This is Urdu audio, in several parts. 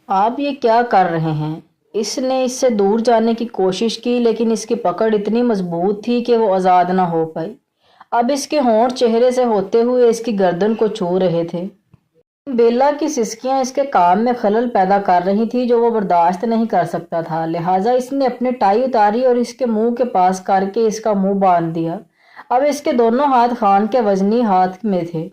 آپ یہ کیا کر رہے ہیں؟ اس نے اس سے دور جانے کی کوشش کی لیکن اس کی پکڑ اتنی مضبوط تھی کہ وہ آزاد نہ ہو پائی۔ اب اس کے ہونٹ چہرے سے ہوتے ہوئے اس کی گردن کو چھو رہے تھے۔ بیلا کی سسکیاں اس کے کام میں خلل پیدا کر رہی تھی جو وہ برداشت نہیں کر سکتا تھا، لہٰذا اس نے اپنی ٹائی اتاری اور اس کے منہ کے پاس کر کے اس کا منہ باندھ دیا۔ اب اس کے دونوں ہاتھ خان کے وزنی ہاتھ میں تھے۔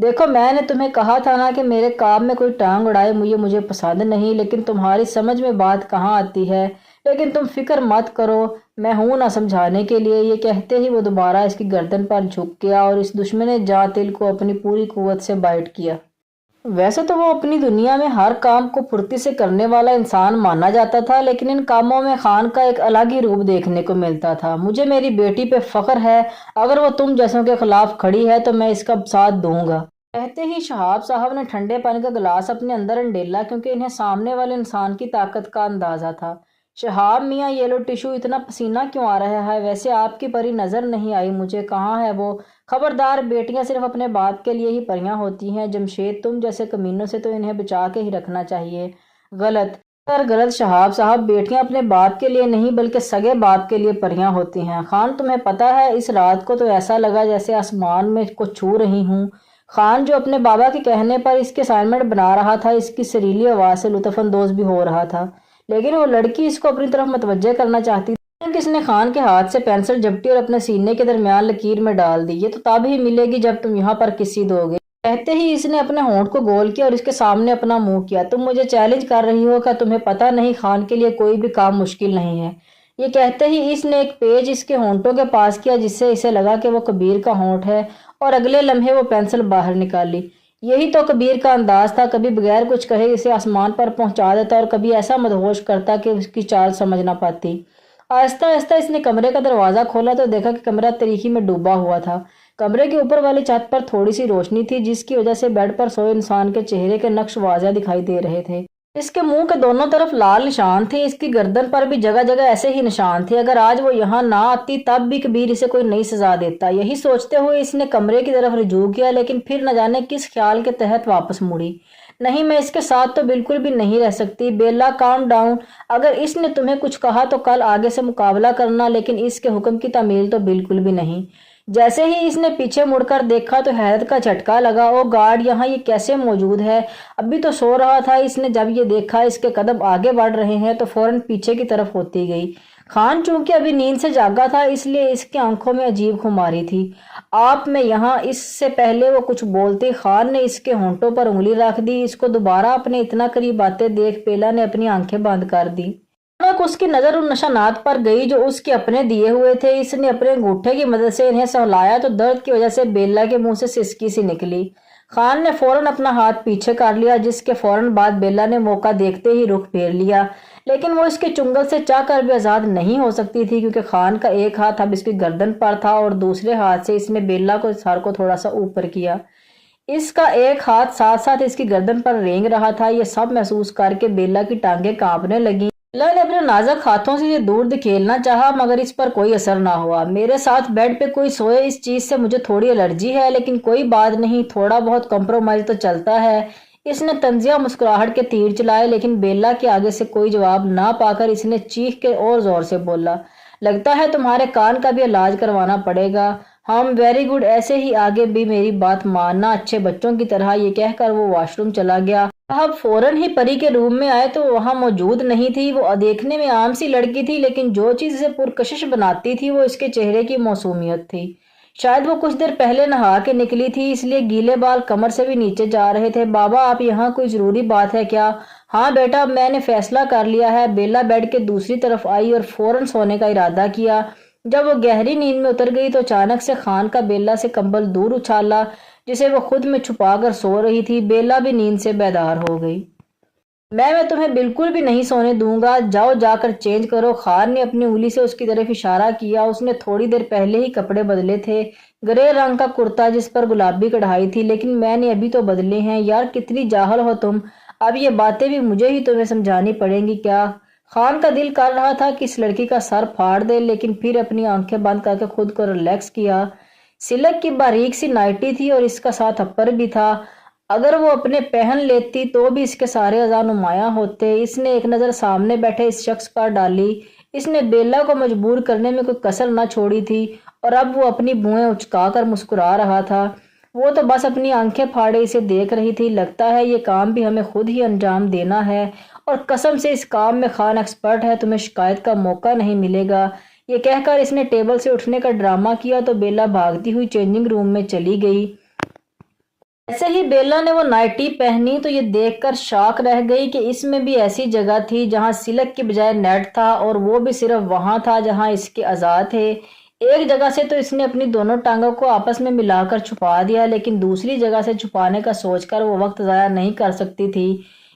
دیکھو، میں نے تمہیں کہا تھا نا کہ میرے کام میں کوئی ٹانگ اڑائے مجھے پسند نہیں، لیکن تمہاری سمجھ میں بات کہاں آتی ہے۔ لیکن تم فکر مت کرو، میں ہوں نہ سمجھانے کے لیے۔ یہ کہتے ہی وہ دوبارہ اس کی گردن پر جھک گیا اور اس دشمن جاں تل کو اپنی پوری قوت سے بائٹ کیا۔ ویسے تو وہ اپنی دنیا میں ہر کام کو پھرتی سے کرنے والا انسان مانا جاتا تھا، لیکن ان کاموں میں خان کا ایک الگ ہی روپ دیکھنے کو ملتا تھا۔ مجھے میری بیٹی پہ فخر ہے، اگر وہ تم جیسوں کے خلاف کھڑی ہے تو میں اس کا ساتھ دوں گا۔ کہتے ہی شہاب صاحب نے ٹھنڈے پانی کا گلاس اپنے اندر انڈیلا، کیونکہ انہیں سامنے والے انسان کی طاقت کا اندازہ تھا۔ شہاب میاں، یلو ٹشو، اتنا پسینہ کیوں آ رہا ہے؟ ویسے آپ کی پری نظر نہیں آئی مجھے، کہاں ہے وہ؟ خبردار، بیٹیاں صرف اپنے باپ کے لیے ہی پریاں ہوتی ہیں۔ جمشید، تم جیسے کمینوں سے تو انہیں بچا کے ہی رکھنا چاہیے۔ غلط، غلط شہاب صاحب، بیٹیاں اپنے باپ کے لیے نہیں بلکہ سگے باپ کے لیے پریاں ہوتی ہیں۔ خان، تمہیں پتہ ہے اس رات کو تو ایسا لگا جیسے آسمان میں کو چھو رہی ہوں۔ خان، جو اپنے بابا کے کہنے پر اس کے اسائنمنٹ بنا رہا تھا، اس کی سریلی آواز سے لطف اندوز بھی ہو رہا تھا، لیکن وہ لڑکی اس کو اپنی طرف متوجہ کرنا چاہتی تھی کہ اس نے خان کے ہاتھ سے پینسل جھپٹی اور اپنے سینے کے درمیان لکیر میں ڈال دی۔ یہ تو تب ہی ملے گی جب تم یہاں پر کسی دو گے۔ کہتے ہی اس نے اپنے ہونٹ کو گول کیا اور اس کے سامنے اپنا منہ کیا۔ تم مجھے چیلنج کر رہی ہو کہ تمہیں پتہ نہیں خان کے لیے کوئی بھی کام مشکل نہیں ہے؟ یہ کہتے ہی اس نے ایک پیج اس کے ہونٹوں کے پاس کیا جس سے اسے لگا کہ وہ کبیر کا ہونٹ ہے، اور اگلے لمحے وہ پینسل باہر نکالی۔ یہی تو کبیر کا انداز تھا، کبھی بغیر کچھ کہے اسے آسمان پر پہنچا دیتا اور کبھی ایسا مدہوش کرتا کہ اس کی چال سمجھ نہ پاتی۔ آہستہ آہستہ اس نے کمرے کا دروازہ کھولا تو دیکھا کہ کمرہ تاریکی میں ڈوبا ہوا تھا۔ کمرے کے اوپر والی چھت پر تھوڑی سی روشنی تھی جس کی وجہ سے بیڈ پر سوئے انسان کے چہرے کے نقش واضح دکھائی دے رہے تھے۔ اس کے منہ کے دونوں طرف لال نشان تھے، اس کی گردن پر بھی جگہ جگہ ایسے ہی نشان تھے۔ اگر آج وہ یہاں نہ آتی تب بھی کبیر اسے کوئی نئی سزا دیتا۔ یہی سوچتے ہوئے اس نے کمرے کی طرف رجوع کیا، لیکن پھر نہ جانے کس خیال کے تحت واپس مڑی۔ نہیں، میں اس کے ساتھ تو بالکل بھی نہیں رہ سکتی۔ بیلا، کام ڈاؤن۔ اگر اس نے تمہیں کچھ کہا تو کل آگے سے مقابلہ کرنا، لیکن اس کے حکم کی تعمیل تو بالکل بھی نہیں۔ جیسے ہی اس نے پیچھے مڑ کر دیکھا تو حیرت کا جھٹکا لگا۔ او گاڈ، یہاں یہ کیسے موجود ہے؟ ابھی تو سو رہا تھا۔ اس نے جب یہ دیکھا اس کے قدم آگے بڑھ رہے ہیں تو فوراً پیچھے کی طرف ہوتی گئی۔ خان چونکہ ابھی نیند سے جاگا تھا اس لیے اس کی آنکھوں میں عجیب خماری تھی۔ آپ، میں یہاں۔ اس سے پہلے وہ کچھ بولتی خان نے اس کے ہونٹوں پر انگلی رکھ دی۔ اس کو دوبارہ اپنے اتنا قریب آتے دیکھ بیلا نے اپنی آنکھیں بند کر دی۔ اچانک اس کی نظر ان نشانات پر گئی جو اس کے اپنے دیے ہوئے تھے۔ اس نے اپنے انگوٹھے کی مدد سے انہیں سہلایا تو درد کی وجہ سے بیلا کے منہ سے سسکی سی نکلی۔ خان نے فوراً اپنا ہاتھ پیچھے کر لیا، جس کے فوراً بعد بیلا نے موقع دیکھتے ہی رخ پھیر لیا، لیکن وہ اس کے چنگل سے چاہ کر بھی آزاد نہیں ہو سکتی تھی کیونکہ خان کا ایک ہاتھ اب اس کی گردن پر تھا اور دوسرے ہاتھ سے اس نے بیلا کو سر کو تھوڑا سا اوپر کیا۔ اس کا ایک ہاتھ ساتھ ساتھ اس کی گردن پر رینگ رہا تھا۔ یہ سب محسوس کر کے بیلا کی ٹانگیں کانپنے لگیں۔ بیلا نے اپنے نازک ہاتھوں سے یہ دور دھکیلنا چاہا مگر اس پر کوئی اثر نہ ہوا۔ میرے ساتھ بیڈ پہ کوئی سوئے، اس چیز سے مجھے تھوڑی الرجی ہے، لیکن کوئی بات نہیں، تھوڑا بہت کمپرومائز تو چلتا ہے۔ اس نے طنزیہ مسکراہٹ کے تیر چلائے، لیکن بیلا کے آگے سے کوئی جواب نہ پا کر اس نے چیخ کے اور زور سے بولا، لگتا ہے تمہارے کان کا بھی علاج کروانا پڑے گا۔ ویری گڈ، ایسے ہی آگے بھی میری بات ماننا، اچھے بچوں کی طرح۔ یہ کہہ کر وہ واش روم چلا گیا۔ صاحب فوراً ہی پری کے روم میں آئے تو وہاں موجود نہیں تھی۔ وہ دیکھنے میں عام سی لڑکی تھی، لیکن جو چیز اسے پرکشش بناتی تھی وہ اس کے چہرے کی موسومیت تھی۔ شاید وہ کچھ دیر پہلے نہا کے نکلی تھی، اس لیے گیلے بال کمر سے بھی نیچے جا رہے تھے۔ بابا، آپ یہاں، کوئی ضروری بات ہے کیا؟ ہاں بیٹا، میں نے فیصلہ کر لیا ہے۔ بیلا بیڈ کے دوسری طرف آئی اور فوراً سونے کا ارادہ کیا۔ جب وہ گہری نیند میں اتر گئی تو اچانک سے خان کا بیلا سے کمبل دور اچھالا جسے وہ خود میں چھپا کر سو رہی تھی۔ بیلا بھی نیند سے بیدار ہو گئی۔ میں تمہیں بالکل بھی نہیں سونے دوں گا، جاؤ جا کر چینج کرو۔ خان نے اپنی انگلی سے اس کی طرف اشارہ کیا۔ اس نے تھوڑی دیر پہلے ہی کپڑے بدلے تھے، گرے رنگ کا کرتا جس پر گلابی کڑھائی تھی، لیکن میں نے ابھی تو بدلے ہیں۔ یار کتنی جاہل ہو تم، اب یہ باتیں بھی مجھے ہی تمہیں سمجھانی پڑیں گی کیا؟ خان کا دل کر رہا تھا کہ اس لڑکی کا سر پھاڑ دے، لیکن پھر اپنی آنکھیں بند کر کے خود کو ریلیکس کیا۔ سلک کی باریک سی نائٹی تھی اور اس کا ساتھ اپر بھی تھا۔ اگر وہ اپنے پہن لیتی تو بھی اس کے سارے اعضاء نمایاں ہوتے۔ اس نے ایک نظر سامنے بیٹھے اس شخص پر ڈالی۔ اس نے بیلا کو مجبور کرنے میں کوئی کسر نہ چھوڑی تھی اور اب وہ اپنی بوئیں اچکا کر مسکرا رہا تھا۔ وہ تو بس اپنی آنکھیں پھاڑے اسے دیکھ رہی تھی۔ لگتا ہے یہ کام بھی ہمیں خود ہی انجام دینا ہے، اور قسم سے اس کام میں خان ایکسپرٹ ہے، تمہیں شکایت کا موقع نہیں ملے گا۔ یہ کہہ کر اس نے ٹیبل سے اٹھنے کا ڈرامہ کیا تو بیلا بھاگتی ہوئی چینجنگ روم میں چلی گئی۔ ایسے ہی بیلا نے وہ نائٹی پہنی تو یہ دیکھ کر شاک رہ گئی کہ اس میں بھی ایسی جگہ تھی جہاں سلک کی بجائے نیٹ تھا، اور وہ بھی صرف وہاں تھا جہاں اس کے اعضاء تھے۔ ایک جگہ سے تو اس نے اپنی دونوں ٹانگوں کو آپس میں ملا کر چھپا دیا، لیکن دوسری جگہ سے چھپانے کا سوچ کر وہ وقت ضائع نہیں کر سکتی تھی۔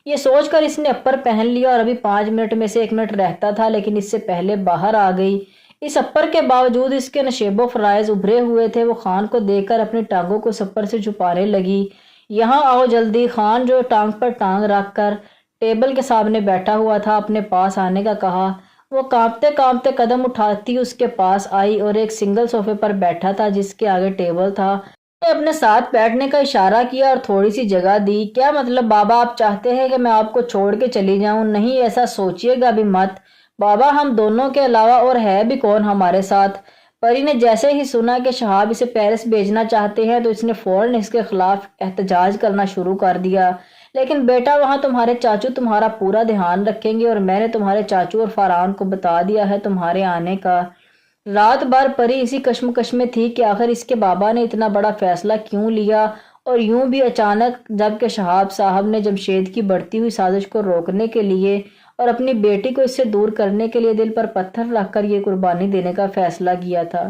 یہ سوچ کر اس نے اپر پہن لیا اور ابھی 5 منٹ میں سے 1 منٹ رہتا تھا، لیکن اس سے پہلے باہر آ گئی۔ اس اپر کے باوجود اس کے نشیب و فرائض ابھرے ہوئے تھے۔ وہ خان کو دیکھ کر اپنی ٹانگوں کو سپر سے چھپانے لگی۔ یہاں آؤ جلدی، خان جو ٹانگ پر ٹانگ رکھ کر ٹیبل کے سامنے بیٹھا ہوا تھا اپنے پاس آنے کا کہا۔ وہ کانپتے کانپتے قدم اٹھاتی اس کے پاس آئی اور ایک سنگل صوفے پر بیٹھا تھا جس کے آگے ٹیبل تھا۔ اس نے اپنے ساتھ بیٹھنے کا اشارہ کیا اور تھوڑی سی جگہ دی۔ کیا مطلب بابا، آپ چاہتے ہیں کہ میں آپ کو چھوڑ کے چلی جاؤں؟ نہیں، ایسا سوچئے گا بھی مت بابا، ہم دونوں کے علاوہ اور ہے بھی کون ہمارے ساتھ؟ پری نے جیسے ہی سنا کہ شہاب اسے پیرس بھیجنا چاہتے ہیں تو اس نے فوراً اس کے خلاف احتجاج کرنا شروع کر دیا۔ لیکن بیٹا، وہاں تمہارے چاچو تمہارا پورا دھیان رکھیں گے، اور میں نے تمہارے چاچو اور فاران کو بتا دیا ہے تمہارے آنے کا۔ رات بھر پری اسی کشمکش میں تھی کہ آخر اس کے بابا نے اتنا بڑا فیصلہ کیوں لیا، اور یوں بھی اچانک، جبکہ شہاب صاحب نے جمشید کی بڑھتی ہوئی سازش کو روکنے کے لیے اور اپنی بیٹی کو اس سے دور کرنے کے لیے دل پر پتھر رکھ کر یہ قربانی دینے کا فیصلہ کیا تھا۔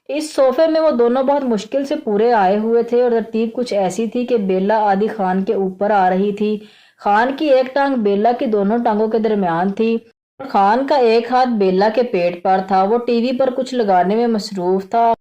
اس صوفے میں وہ دونوں بہت مشکل سے پورے آئے ہوئے تھے، اور ترتیب کچھ ایسی تھی کہ بیلا آدھی خان کے اوپر آ رہی تھی۔ خان کی ایک ٹانگ بیلا کی دونوں ٹانگوں کے درمیان تھی، اور خان کا ایک ہاتھ بیلا کے پیٹ پر تھا۔ وہ ٹی وی پر کچھ لگانے میں مصروف تھا۔